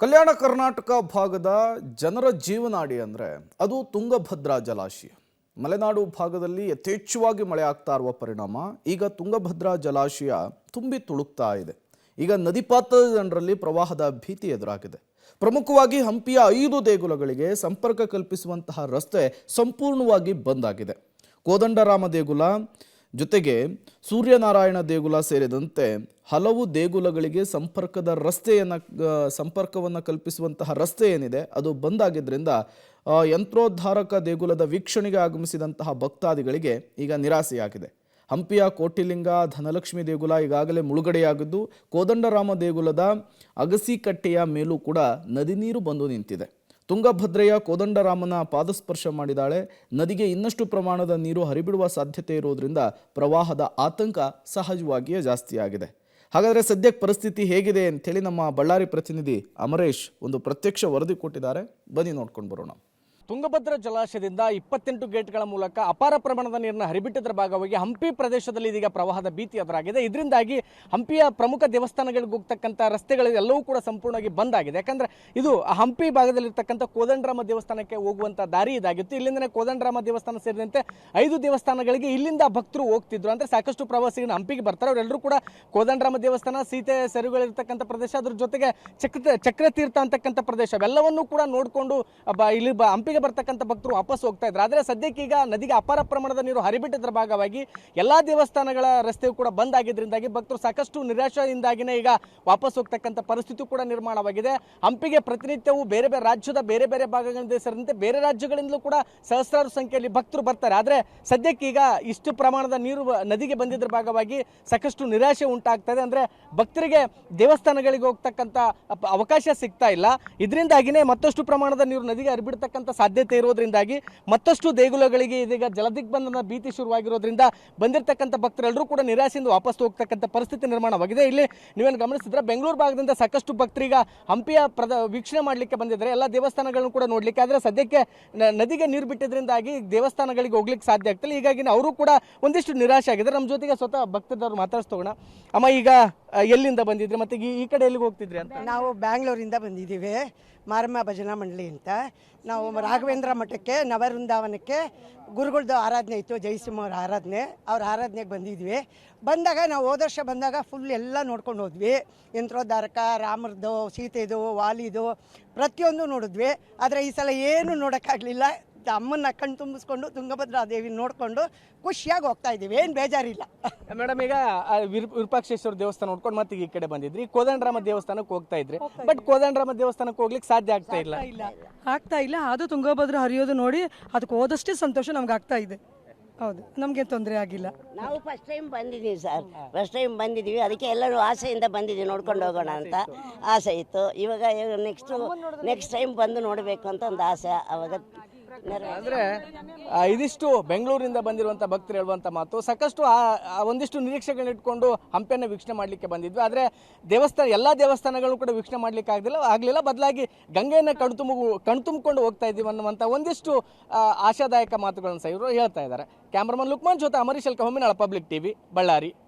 ಕಲ್ಯಾಣ ಕರ್ನಾಟಕ ಭಾಗದ ಜನರ ಜೀವನಾಡಿ ಅಂದರೆ ಅದು ತುಂಗಭದ್ರಾ ಜಲಾಶಯ. ಮಲೆನಾಡು ಭಾಗದಲ್ಲಿ ಯಥೇಚ್ಛವಾಗಿ ಮಳೆ ಆಗ್ತಾ ಇರುವ ಪರಿಣಾಮ ಈಗ ತುಂಗಭದ್ರಾ ಜಲಾಶಯ ತುಂಬಿ ತುಳುಕ್ತಾ ಇದೆ. ಈಗ ನದಿ ಪಾತ್ರದ ಜನರಲ್ಲಿ ಪ್ರವಾಹದ ಭೀತಿ ಎದುರಾಗಿದೆ. ಪ್ರಮುಖವಾಗಿ ಹಂಪಿಯ 5 ದೇಗುಲಗಳಿಗೆ ಸಂಪರ್ಕ ಕಲ್ಪಿಸುವಂತಹ ರಸ್ತೆ ಸಂಪೂರ್ಣವಾಗಿ ಬಂದ್ ಆಗಿದೆ. ಕೋದಂಡರಾಮ ದೇಗುಲ ಜೊತೆಗೆ ಸೂರ್ಯನಾರಾಯಣ ದೇಗುಲ ಸೇರಿದಂತೆ ಹಲವು ದೇಗುಲಗಳಿಗೆ ಸಂಪರ್ಕವನ್ನು ಕಲ್ಪಿಸುವಂತಹ ರಸ್ತೆ ಏನಿದೆ ಅದು ಬಂದ್ ಆಗಿದ್ದರಿಂದ ಯಂತ್ರೋದ್ಧಾರಕ ದೇಗುಲದ ವೀಕ್ಷಣೆಗೆ ಆಗಮಿಸಿದಂತಹ ಭಕ್ತಾದಿಗಳಿಗೆ ಈಗ ನಿರಾಸೆಯಾಗಿದೆ. ಹಂಪಿಯ ಕೋಟಿಲಿಂಗ ಧನಲಕ್ಷ್ಮಿ ದೇಗುಲ ಈಗಾಗಲೇ ಮುಳುಗಡೆಯಾಗಿದ್ದು, ಕೋದಂಡರಾಮ ದೇಗುಲದ ಅಗಸಿಕಟ್ಟೆಯ ಮೇಲೂ ಕೂಡ ನದಿ ನೀರು ಬಂದು ನಿಂತಿದೆ. ತುಂಗಭದ್ರೆಯ ಕೋದಂಡರಾಮನ ಪಾದಸ್ಪರ್ಶ ಮಾಡಿದಾಳೆ. ನದಿಗೆ ಇನ್ನಷ್ಟು ಪ್ರಮಾಣದ ನೀರು ಹರಿಬಿಡುವ ಸಾಧ್ಯತೆ ಇರುವುದರಿಂದ ಪ್ರವಾಹದ ಆತಂಕ ಸಹಜವಾಗಿಯೇ ಜಾಸ್ತಿಯಾಗಿದೆ. ಹಾಗಾದರೆ ಸದ್ಯಕ್ಕೆ ಪರಿಸ್ಥಿತಿ ಹೇಗಿದೆ ಅಂತೇಳಿ ನಮ್ಮ ಬಳ್ಳಾರಿ ಪ್ರತಿನಿಧಿ ಅಮರೇಶ್ ಒಂದು ಪ್ರತ್ಯಕ್ಷ ವರದಿ ಕೊಟ್ಟಿದ್ದಾರೆ. ಬನ್ನಿ ನೋಡ್ಕೊಂಡು ಬರೋಣ. ತುಂಗಭದ್ರಾ ಜಲಾಶಯದಿಂದ 28 ಗೇಟ್ಗಳ ಮೂಲಕ ಅಪಾರ ಪ್ರಮಾಣದ ನೀರನ್ನು ಹರಿಬಿಟ್ಟಿದ್ದರ ಭಾಗವಾಗಿ ಹಂಪಿ ಪ್ರದೇಶದಲ್ಲಿ ಇದೀಗ ಪ್ರವಾಹದ ಭೀತಿ ಎದುರಾಗಿದೆ. ಇದರಿಂದಾಗಿ ಹಂಪಿಯ ಪ್ರಮುಖ ದೇವಸ್ಥಾನಗಳಿಗೆ ಹೋಗ್ತಕ್ಕಂಥ ರಸ್ತೆಗಳು ಎಲ್ಲವೂ ಕೂಡ ಸಂಪೂರ್ಣವಾಗಿ ಬಂದ್ ಆಗಿದೆ. ಯಾಕಂದ್ರೆ ಇದು ಹಂಪಿ ಭಾಗದಲ್ಲಿರ್ತಕ್ಕಂಥ ಕೋದಂಡರಾಮ ದೇವಸ್ಥಾನಕ್ಕೆ ಹೋಗುವಂಥ ದಾರಿ ಇದಾಗಿತ್ತು. ಇಲ್ಲಿಂದನೇ ಕೋದಂಡರಾಮ ದೇವಸ್ಥಾನ ಸೇರಿದಂತೆ 5 ದೇವಸ್ಥಾನಗಳಿಗೆ ಇಲ್ಲಿಂದ ಭಕ್ತರು ಹೋಗ್ತಿದ್ರು. ಅಂದ್ರೆ ಸಾಕಷ್ಟು ಪ್ರವಾಸಿಗರು ಹಂಪಿಗೆ ಬರ್ತಾರೆ. ಅವರೆಲ್ಲರೂ ಕೂಡ ಕೋದಂಡರಾಮ ದೇವಸ್ಥಾನ, ಸೀತೆ ಸೆರುಗಳಿರ್ತಕ್ಕಂಥ ಪ್ರದೇಶ, ಅದ್ರ ಜೊತೆಗೆ ಚಕ್ರತೀರ್ಥ ಅಂತಕ್ಕಂಥ ಪ್ರದೇಶ ಅವೆಲ್ಲವನ್ನೂ ಕೂಡ ನೋಡಿಕೊಂಡು ಇಲ್ಲಿ ಹಂಪಿಗೆ ಬರ್ತಕ್ಕಂಥ ಭಕ್ತರು ವಾಪಸ್ ಹೋಗ್ತಾ ಇದ್ರು. ಆದರೆ ಸದ್ಯಕ್ಕೆ ಈಗ ನದಿಗೆ ಅಪಾರ ಪ್ರಮಾಣದ ನೀರು ಹರಿಬಿಟ್ಟಿದ್ರ ಭಾಗವಾಗಿ ಎಲ್ಲಾ ದೇವಸ್ಥಾನಗಳ ರಸ್ತೆಯು ಕೂಡ ಬಂದ್ ಆಗಿದ್ರಿಂದಾಗಿ ಭಕ್ತರು ಸಾಕಷ್ಟು ನಿರಾಶೆಯಿಂದಾಗಿನೇ ಈಗ ವಾಪಸ್ ಹೋಗ್ತಕ್ಕಂಥ ಪರಿಸ್ಥಿತಿ ಕೂಡ ನಿರ್ಮಾಣವಾಗಿದೆ. ಹಂಪಿಗೆ ಪ್ರತಿನಿತ್ಯವೂ ಬೇರೆ ಬೇರೆ ರಾಜ್ಯದ ಬೇರೆ ಬೇರೆ ಭಾಗಗಳಿಂದ ಸೇರಿದಂತೆ ಬೇರೆ ರಾಜ್ಯಗಳಿಂದಲೂ ಕೂಡ ಸಹಸ್ರಾರು ಸಂಖ್ಯೆಯಲ್ಲಿ ಭಕ್ತರು ಬರ್ತಾರೆ. ಆದರೆ ಸದ್ಯಕ್ಕೆ ಈಗ ಇಷ್ಟು ಪ್ರಮಾಣದ ನೀರು ನದಿಗೆ ಬಂದಿದ್ರ ಭಾಗವಾಗಿ ಸಾಕಷ್ಟು ನಿರಾಶೆ ಉಂಟಾಗ್ತಾ ಇದೆ. ಅಂದ್ರೆ ಭಕ್ತರಿಗೆ ದೇವಸ್ಥಾನಗಳಿಗೆ ಹೋಗ್ತಕ್ಕಂಥ ಅವಕಾಶ ಸಿಗ್ತಾ ಇಲ್ಲ. ಇದರಿಂದಾಗಿನೇ ಮತ್ತಷ್ಟು ಪ್ರಮಾಣದ ನೀರು ನದಿಗೆ ಹರಿಬಿಡ್ತಕ್ಕಂಥ ಸಾಧ್ಯತೆ ಇರೋದ್ರಿಂದಾಗಿ ಮತ್ತಷ್ಟು ದೇಗುಲಗಳಿಗೆ ಇದೀಗ ಜಲದಿಗ್ಬಂಧನ ಭೀತಿ ಶುರುವಾಗಿರೋದ್ರಿಂದ ಬಂದಿರತಕ್ಕಂಥ ಭಕ್ತರೆಲ್ಲರೂ ಕೂಡ ನಿರಾಶೆಯಿಂದ ವಾಪಸ್ ಹೋಗ್ತಕ್ಕಂಥ ಪರಿಸ್ಥಿತಿ ನಿರ್ಮಾಣವಾಗಿದೆ. ಇಲ್ಲಿ ನೀವೇನು ಗಮನಿಸಿದ್ರೆ ಬೆಂಗಳೂರು ಭಾಗದಿಂದ ಸಾಕಷ್ಟು ಭಕ್ತರೀಗ ಹಂಪಿಯ ವೀಕ್ಷಣೆ ಮಾಡಲಿಕ್ಕೆ ಬಂದಿದ್ದಾರೆ, ಎಲ್ಲ ದೇವಸ್ಥಾನಗಳನ್ನು ಕೂಡ ನೋಡ್ಲಿಕ್ಕೆ. ಆದರೆ ಸದ್ಯಕ್ಕೆ ನದಿಗೆ ನೀರು ಬಿಟ್ಟಿದ್ರಿಂದಾಗಿ ದೇವಸ್ಥಾನಗಳಿಗೆ ಹೋಗ್ಲಿಕ್ಕೆ ಸಾಧ್ಯ ಆಗ್ತಿಲ್ಲ. ಹೀಗಾಗಿ ಅವರು ಕೂಡ ಒಂದಿಷ್ಟು ನಿರಾಶೆ ಆಗಿದ್ದಾರೆ. ನಮ್ಮ ಜೊತೆಗೆ ಸ್ವತಃ ಭಕ್ತರವ್ರು ಮಾತಾಡ್ಸ್ತೋಗೋಣ. ಅಮ್ಮ, ಈಗ ಎಲ್ಲಿಂದ ಬಂದಿದ್ರಿ ಮತ್ತೆ ಈ ಕಡೆ ಎಲ್ಲಿಗೆ ಹೋಗ್ತಿದ್ರಿ ಅಂತ? ನಾವು ಬ್ಯಾಂಗ್ಳೂರಿಂದ ಬಂದಿದ್ದೀವಿ. ಮಾರಮ್ಮ ಭಜನಾ ಮಂಡಳಿ ಅಂತ. ನಾವು ರಾಘವೇಂದ್ರ ಮಠಕ್ಕೆ ನವವೃಂದಾವನಕ್ಕೆ ಗುರುಗಳದ್ದು ಆರಾಧನೆ ಇತ್ತು, ಜಯಸಿಂಹವ್ರ ಆರಾಧನೆ. ಅವ್ರ ಆರಾಧನೆಗೆ ಬಂದಿದ್ವಿ. ಬಂದಾಗ ನಾವು ಹೋದ ವರ್ಷ ಬಂದಾಗ ಫುಲ್ ಎಲ್ಲ ನೋಡ್ಕೊಂಡು ಹೋದ್ವಿ. ಯಂತ್ರೋದ್ಧಾರಕ, ರಾಮರದ್ದು, ಸೀತೆದು, ವಾಲಿದು ಪ್ರತಿಯೊಂದು ನೋಡಿದ್ವಿ. ಆದರೆ ಈ ಸಲ ಏನು ನೋಡೋಕ್ಕಾಗಲಿಲ್ಲ. ಅಮ್ಮನ್ನ ಕಣ್ ತುಂಬಿಸ್ಕೊಂಡು ತುಂಗಭದ್ರಾ ದೇವಿ ನೋಡಿಕೊಂಡು ಖುಷಿಯಾಗಿ ಹೋಗ್ತಾ ಇದ್ದೀವಿ. ಏನು ಬೇಜಾರಿಲ್ಲ. ಮೇಡಮ್, ಈಗ ವಿರೂಪಾಕ್ಷೇಶ್ವರ ದೇವಸ್ಥಾನ ನೋಡ್ಕೊಂಡು ಮತ್ತೆ ಈ ಕಡೆ ಬಂದಿದ್ರಿ, ಕೋದಂಡರಾಮ ದೇವಸ್ಥಾನಕ್ಕೆ ಹೋಗ್ತಾ ಇದ್ರಿ. ಬಟ್ ಕೋದಂಡರಾಮ ದೇವಸ್ಥಾನಕ್ಕೆ ಹೋಗ್ಲಿಕ್ಕೆ ಸಾಧ್ಯ ಆಗ್ತಾ ಇಲ್ಲ. ಅದು ತುಂಗಭದ್ರಾ ಹರಿಯೋದು ನೋಡಿ ಅದಕ್ಕೆ ಹೋದಷ್ಟೇ ಸಂತೋಷ ನಮ್ಗೆ ಆಗ್ತಾ ಇದೆ. ಹೌದು, ನಮಗೆ ತೊಂದರೆ ಆಗಿಲ್ಲ. ನಾವು ಫಸ್ಟ್ ಟೈಮ್ ಬಂದಿದ್ದೀವಿ ಸರ್. ಫಸ್ಟ್ ಟೈಮ್ ಬಂದಿದ್ದೀವಿ, ಅದಕ್ಕೆ ಎಲ್ಲರೂ ಆಸೆಯಿಂದ ಬಂದಿದ್ದೀವಿ ನೋಡ್ಕೊಂಡು ಹೋಗೋಣ ಅಂತ ಆಸೆ ಇತ್ತು. ಇವಾಗ ನೆಕ್ಸ್ಟ್ ಟೈಮ್ ಬಂದು ನೋಡಬೇಕು ಅಂತ ಒಂದು ಆಸೆ. ಅವಾಗ ಅಂದ್ರೆ ಇದಿಷ್ಟು ಬೆಂಗಳೂರಿಂದ ಬಂದಿರುವಂತ ಭಕ್ತರು ಹೇಳುವಂತ ಮಾತು. ಸಾಕಷ್ಟು ಒಂದಿಷ್ಟು ನಿರೀಕ್ಷೆಗಳನ್ನ ಇಟ್ಕೊಂಡು ಹಂಪಿಯನ್ನು ವೀಕ್ಷಣೆ ಮಾಡ್ಲಿಕ್ಕೆ ಬಂದಿದ್ವಿ. ಆದ್ರೆ ಎಲ್ಲಾ ದೇವಸ್ಥಾನಗಳನ್ನು ಕೂಡ ವೀಕ್ಷಣೆ ಮಾಡ್ಲಿಕ್ಕೆ ಆಗ್ಲಿಲ್ಲ. ಬದಲಾಗಿ ಗಂಗೆಯನ್ನ ಕಣ್ತುಂಬಿಕೊಂಡು ಹೋಗ್ತಾ ಇದೀವಿ ಅನ್ನುವಂತ ಒಂದಿಷ್ಟು ಆಶಾದಾಯಕ ಮಾತುಗಳನ್ನು ಸಹ ಇವರು ಹೇಳ್ತಾ ಇದ್ದಾರೆ. ಕ್ಯಾಮ್ರಾಮನ್ ಲುಕ್ಮಾನ್ ಜೊತೆ ಅಮರೀಶ್ ಅಲ್ಕ, ಹೊಮ್ಮಿನಾಳ, ಪಬ್ಲಿಕ್ ಟಿವಿ, ಬಳ್ಳಾರಿ.